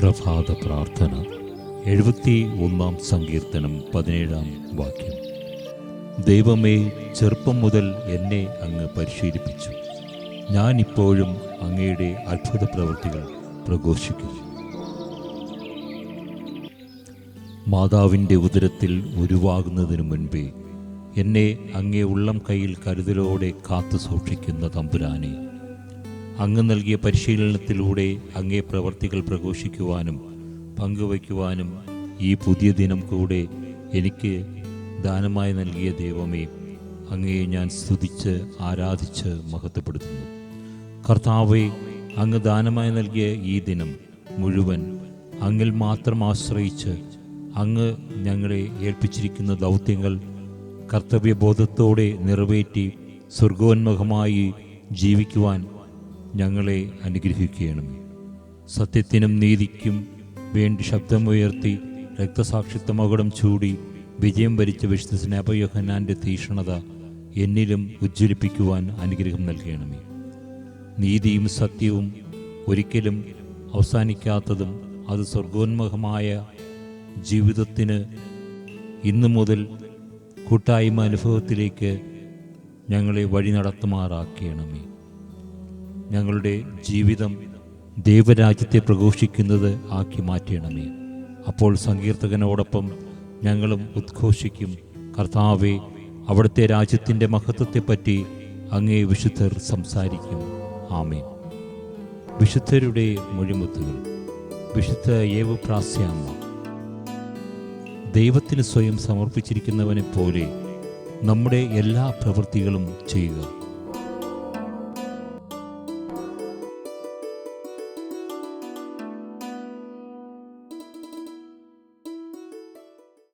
പ്രഭാത പ്രാർത്ഥന 71 സങ്കീർത്തനം 17 വാക്യം. ദൈവമേ, ചെറുപ്പം മുതൽ എന്നെ അങ്ങ് പരിശീലിപ്പിച്ചു. ഞാൻ ഇപ്പോഴും അങ്ങയുടെ അത്ഭുത പ്രവൃത്തികൾ പ്രഘോഷിക്കുന്നു. മാതാവിൻ്റെ ഉദരത്തിൽ ഉരുവാകുന്നതിനു മുൻപേ എന്നെ അങ്ങേ ഉള്ളം കയ്യിൽ കരുതലോടെ കാത്തു സൂക്ഷിക്കുന്ന തമ്പുരാനെ, അങ്ങ് നൽകിയ പരിശീലനത്തിലൂടെ അങ്ങേ പ്രവർത്തികൾ പ്രഘോഷിക്കുവാനും പങ്കുവയ്ക്കുവാനും ഈ പുതിയ ദിനം കൂടെ എനിക്ക് ദാനമായി നൽകിയ ദൈവമേ, അങ്ങയെ ഞാൻ സ്തുതിച്ച് ആരാധിച്ച് മഹത്വപ്പെടുത്തുന്നു. കർത്താവേ, അങ്ങ് ദാനമായി നൽകിയ ഈ ദിനം മുഴുവൻ അങ്ങിൽ മാത്രം ആശ്രയിച്ച് അങ്ങ് ഞങ്ങളെ ഏൽപ്പിച്ചിരിക്കുന്ന ദൗത്യങ്ങൾ കർത്തവ്യബോധത്തോടെ നിറവേറ്റി സ്വർഗോന്മുഖമായി ജീവിക്കുവാൻ ഞങ്ങളെ അനുഗ്രഹിക്കണമേ. സത്യത്തിനും നീതിക്കും വേണ്ടി ശബ്ദമുയർത്തി രക്തസാക്ഷിത്വമകുടം ചൂടി വിജയം വരിച്ച വിശുദ്ധ സ്നാപക യോഹന്നാൻ്റെ തീക്ഷ്ണത എന്നിലും ഉജ്ജ്വലിപ്പിക്കുവാൻ അനുഗ്രഹം നൽകണമേ. നീതിയും സത്യവും ഒരിക്കലും അവസാനിക്കാത്തതും അത് സ്വർഗോന്മുഖമായ ജീവിതത്തിന് ഇന്നു മുതൽ കൂട്ടായ്മ അനുഭവത്തിലേക്ക് ഞങ്ങളെ വഴി നടത്തുമാറാക്കണമേ. ഞങ്ങളുടെ ജീവിതം ദൈവരാജ്യത്തെ പ്രഘോഷിക്കുന്നത് ആക്കി മാറ്റണമേ. അപ്പോൾ സങ്കീർത്തകനോടൊപ്പം ഞങ്ങളും ഉദ്ഘോഷിക്കും, കർത്താവെ, അവിടുത്തെ രാജ്യത്തിൻ്റെ മഹത്വത്തെപ്പറ്റി അങ്ങേ വിശുദ്ധർ സംസാരിക്കും. ആമേൻ. വിശുദ്ധരുടെ മൊഴിമുത്തുകൾ. വിശുദ്ധ യേവുപ്രാസ്യാമ്മ. ദൈവത്തിന് സ്വയം സമർപ്പിച്ചിരിക്കുന്നവനെ പോലെ നമ്മുടെ എല്ലാ പ്രവൃത്തികളും ചെയ്യുക.